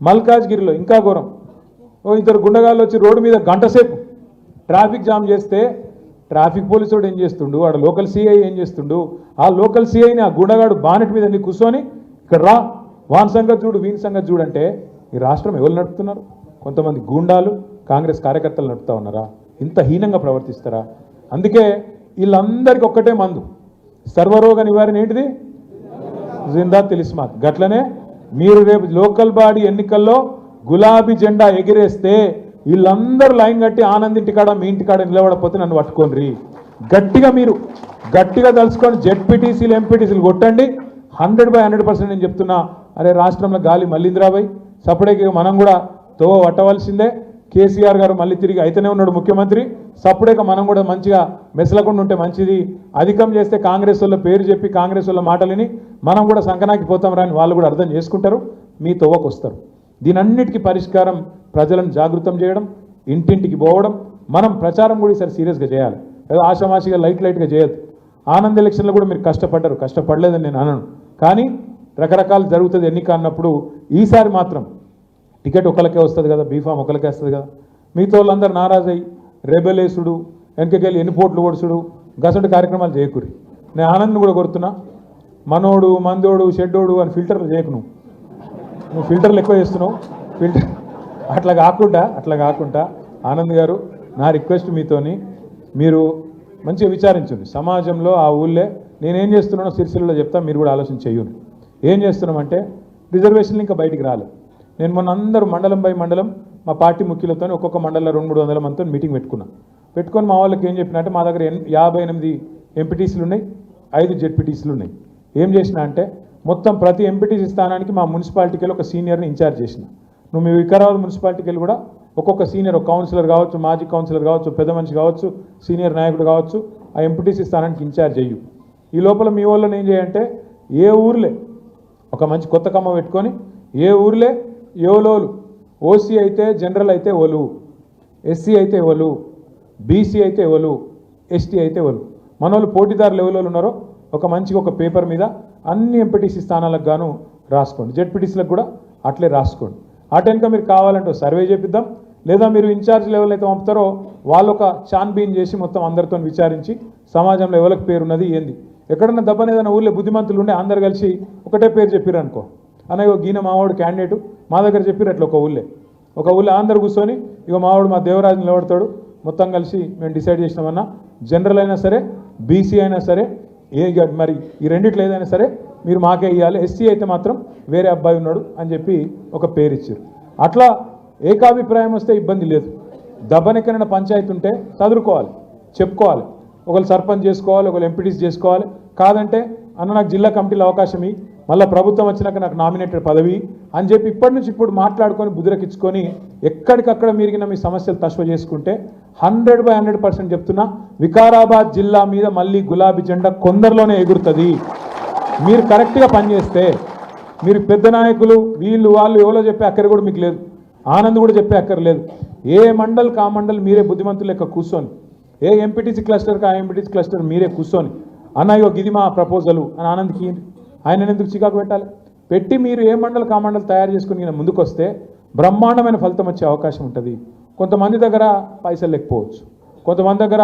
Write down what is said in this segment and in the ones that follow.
మల్కాజ్గిరిలో ఇంకా ఘోరం. ఓ ఇద్దరు గుండగాళ్ళు వచ్చి రోడ్డు మీద గంట సేపు ట్రాఫిక్ జామ్ చేస్తే ట్రాఫిక్ పోలీసు వాడు ఏం చేస్తుండు, వాడు లోకల్ సిఐ ఏం చేస్తుండు, ఆ లోకల్ సిఐని ఆ గుండగాడు బానెట్ మీద కూర్చొని ఇక్కడ రా వాన్ సంగతి చూడు వీని సంగతి చూడంటే ఈ రాష్ట్రం ఎవరు నడుపుతున్నారు? కొంతమంది గూండాలు కాంగ్రెస్ కార్యకర్తలు నడుపుతా ఉన్నారా? ఇంత హీనంగా ప్రవర్తిస్తారా? అందుకే వీళ్ళందరికీ ఒక్కటే మందు, సర్వరోగ నివారణ ఏంటిది? జిందా తిలిస్మాత్. గట్లనే మీరు రేపు లోకల్ బాడీ ఎన్నికల్లో గులాబీ జెండా ఎగిరేస్తే వీళ్ళందరూ లైన్ కట్టి ఆనంద్ ఇంటికాడ మీ ఇంటికాడ నిలబడకపోతే నన్ను పట్టుకోండి. గట్టిగా మీరు గట్టిగా తలుచుకొని జెడ్పీటీసీలు ఎంపీటీసీలు కొట్టండి. 100% నేను చెప్తున్నా. అరే రాష్ట్రంలో గాలి మళ్ళీందిరాబాయ్, సపరేట్గా మనం కూడా తోవ పట్టవలసిందే. కేసీఆర్ గారు మళ్ళీ తిరిగి అయితేనే ఉన్నాడు ముఖ్యమంత్రి. సపరేట్గా మనం కూడా మంచిగా మెసలకుండా ఉంటే మంచిది. అధికం చేస్తే కాంగ్రెస్ వాళ్ళ పేరు చెప్పి కాంగ్రెస్ వాళ్ళ మాటలని మనం కూడా సంకనాకి పోతాం రాని వాళ్ళు కూడా అర్థం చేసుకుంటారు, మీ తోవకు వస్తారు. దీనన్నిటికీ పరిష్కారం ప్రజలను జాగృతం చేయడం, ఇంటింటికి పోవడం. మనం ప్రచారం కూడా ఈసారి సీరియస్గా చేయాలి. ఏదో ఆషామాషిగా లైట్గా చేయొద్దు. ఆనంద్ ఎలక్షన్లో కూడా మీరు కష్టపడలేదని నేను అనను, కానీ రకరకాలు జరుగుతుంది ఎన్నిక అన్నప్పుడు ఈసారి మాత్రం టికెట్ ఒకరికే వస్తుంది కదా, బీఫామ్ ఒకరికే వస్తుంది కదా. మిగతా వాళ్ళందరూ నారాజయ్యి రెబెలేసుడు, వెనకకెళ్ళి ఎన్నిపోట్లు ఓడుసుడు గసంటి కార్యక్రమాలు చేయకూరి. నేను ఆనంద్ని కూడా కొడుతున్నా, మనోడు మందోడు షెడ్డోడు అని ఫిల్టర్లు చేయకు. నువ్వు ఫిల్టర్లు ఎక్కువ చేస్తున్నావు. ఫిల్టర్ అట్లా కాకుండా ఆనంద్ గారు, నా రిక్వెస్ట్ మీతోని మీరు మంచిగా విచారించండి. సమాజంలో ఆ ఊళ్ళే నేనేం చేస్తున్నానో సిరిసిల్లలో చెప్తా, మీరు కూడా ఆలోచన చెయ్యండి. ఏం చేస్తున్నామంటే రిజర్వేషన్లు ఇంకా బయటికి రాలేదు. నేను మొన్న అందరూ మండలం బై మండలం మా పార్టీ ముఖ్యులతో ఒక్కొక్క మండలంలో 200-300 మందితో మీటింగ్ పెట్టుకొని మా వాళ్ళకి ఏం చెప్పినా అంటే మా దగ్గర 58 ఎంపీటీసీలు ఉన్నాయి, 5 జెడ్పీటీసీలు ఉన్నాయి. ఏం చేసినా అంటే మొత్తం ప్రతి ఎంపీటీసీ స్థానానికి మా మున్సిపాలిటీకి వెళ్ళి ఒక సీనియర్ని ఇన్ఛార్జ్ చేసిన. నువ్వు మీ వికారాబాద్ మున్సిపాలిటీకి వెళ్ళి కూడా ఒక్కొక్క సీనియర్, ఒక కౌన్సిలర్ కావచ్చు, మాజీ కౌన్సిలర్ కావచ్చు, పెద్ద మనిషి కావచ్చు, సీనియర్ నాయకుడు కావచ్చు, ఆ ఎంపీటీసీ స్థానానికి ఇన్ఛార్జ్ అయ్యు. ఈ లోపల మీ వాళ్ళని ఏం చేయంటే ఏ ఊర్లే ఒక మంచి కొత్త కమ్మ పెట్టుకొని ఏ ఊర్లే ఎవలోలు, ఓసీ అయితే జనరల్ అయితే ఒలు, ఎస్సీ అయితే ఎవలు, బీసీ అయితే ఎవలు, ఎస్టీ అయితే ఎవలు, మనోళ్ళు పోటీదారులు ఎవరు ఉన్నారో ఒక మంచిగా ఒక పేపర్ మీద అన్ని ఎంపీటీసీ స్థానాలకు గాను రాసుకోండి. జెడ్పీటీసీలకు కూడా అట్లే రాసుకోండి. అటెన్క మీరు కావాలంటే సర్వే చేపిద్దాం, లేదా మీరు ఇన్ఛార్జ్ లెవెల్ అయితే పంపుతారో వాళ్ళు ఒక చాన్బీన్ చేసి మొత్తం అందరితో విచారించి సమాజంలో ఎవరికి పేరున్నది ఏంది. ఎక్కడన్నా దబ్బని ఏదైనా ఊళ్ళో బుద్ధిమంతులు ఉండే అందరు కలిసి ఒకటే పేరు చెప్పారు అనుకో, అన్న గీన మావాడు క్యాండిడేటు మా దగ్గర చెప్పారు. అట్లా ఒక ఊళ్ళో అందరు కూర్చొని మావాడు మా దేవరాజు నిలబడతాడు, మొత్తం కలిసి మేము డిసైడ్ చేసినామన్నా, జనరల్ అయినా సరే బీసీ అయినా సరే మరి ఈ రెండిట్లో ఏదైనా సరే మీరు మాకే ఇవ్వాలి, ఎస్సీ అయితే మాత్రం వేరే అబ్బాయి ఉన్నాడు అని చెప్పి ఒక పేరు ఇచ్చారు. అట్లా ఏకాభిప్రాయం వస్తే ఇబ్బంది లేదు. దబ్బనెక్కడైనా పంచాయతీ ఉంటే చదువుకోవాలి, చెప్పుకోవాలి, ఒకళ్ళు సర్పంచ్ చేసుకోవాలి, ఒకళ్ళు ఎంపీటీసీ చేసుకోవాలి. కాదంటే అన్న నాకు జిల్లా కమిటీలో అవకాశం ఇవి, మళ్ళీ ప్రభుత్వం వచ్చినాక నాకు నామినేటెడ్ పదవి అని చెప్పి ఇప్పటి నుంచి ఇప్పుడు మాట్లాడుకొని బుద్ధిరకించుకొని ఎక్కడికక్కడ మీరిగిన మీ సమస్యలు తశ్వ చేసుకుంటే 100% చెప్తున్నా, వికారాబాద్ జిల్లా మీద మళ్ళీ గులాబీ జెండా కొందరిలోనే ఎగురుతుంది. మీరు కరెక్ట్గా పనిచేస్తే. మీరు పెద్ద నాయకులు వీళ్ళు వాళ్ళు ఎవరో చెప్పే అక్కర కూడా మీకు లేదు, ఆనంద్ కూడా చెప్పే అక్కర లేదు. ఏ మండల్ కా మండల్ మీరే బుద్ధిమంతులు లెక్క కూర్చొని, ఏ ఎంపీటీసీ క్లస్టర్కి ఆ ఎంపీటీసీ క్లస్టర్ మీరే కూర్చొని అన్న ఇది మా ప్రపోజలు అని ఆనంద్కి ఆయన ఎందుకు చికాకు పెట్టి మీరు ఏ మండల్ కా మండల్ తయారు చేసుకుని ముందుకు వస్తే బ్రహ్మాండమైన ఫలితం వచ్చే అవకాశం ఉంటుంది. కొంతమంది దగ్గర పైసలు లేకపోవచ్చు, కొంతమంది దగ్గర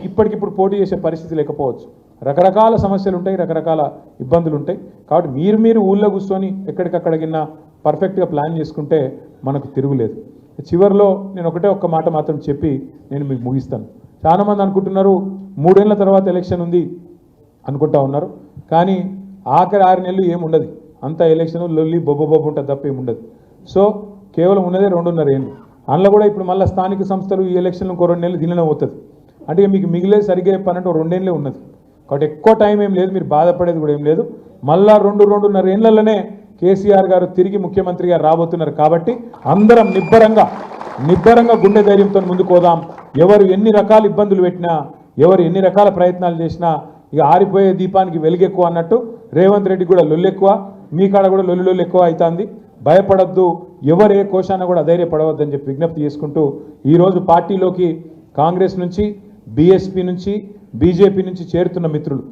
ఇప్పటికిప్పుడు పోటీ చేసే పరిస్థితి లేకపోవచ్చు, రకరకాల సమస్యలు ఉంటాయి, రకరకాల ఇబ్బందులు ఉంటాయి. కాబట్టి మీరు ఊళ్ళో కూర్చొని ఎక్కడికక్కడ కింద పర్ఫెక్ట్గా ప్లాన్ చేసుకుంటే మనకు తిరుగులేదు. చివరిలో నేను ఒక్క మాట మాత్రం చెప్పి నేను మీకు ముగిస్తాను. చాలామంది అనుకుంటున్నారు 3 ఏళ్ల తర్వాత ఎలక్షన్ ఉంది అనుకుంటా ఉన్నారు, కానీ ఆఖరి 6 నెలలు ఏముండదు, అంతా ఎలక్షన్ లొల్లి బొబ్బ ఉంటుంది తప్ప ఏముండదు. సో కేవలం ఉన్నదే 2.5 ఏళ్ళు. అందులో కూడా ఇప్పుడు మళ్ళీ స్థానిక సంస్థలు ఈ ఎలక్షన్లు 2 నెలలు దీనిలో అవుతుంది. అంటే మీకు మిగిలే సరిగ్గా చెప్పాలంటే 2 ఏళ్ళే ఉన్నది. కాబట్టి ఎక్కువ టైం ఏం లేదు, మీరు బాధపడేది కూడా ఏం లేదు. మళ్ళా 2-2.5 ఏళ్లలోనే కేసీఆర్ గారు తిరిగి ముఖ్యమంత్రిగా రాబోతున్నారు. కాబట్టి అందరం నిబ్బరంగా గుండె ధైర్యంతో ముందుకు పోదాం. ఎవరు ఎన్ని రకాల ఇబ్బందులు పెట్టినా, ఎవరు ఎన్ని రకాల ప్రయత్నాలు చేసినా ఇక ఆరిపోయే దీపానికి వెలుగెక్కువ అన్నట్టు రేవంత్ రెడ్డి కూడా లొల్లెక్కువ, మీ కాడ కూడా లొల్లి ఎక్కువ అవుతుంది. భయపడద్దు, ఎవరు ఏ కోశాన కూడా అధైర్యపడవద్దని చెప్పి విజ్ఞప్తి చేసుకుంటూ ఈరోజు పార్టీలోకి కాంగ్రెస్ నుంచి, బీఎస్పీ నుంచి, బీజేపీ నుంచి చేరుతున్న మిత్రులు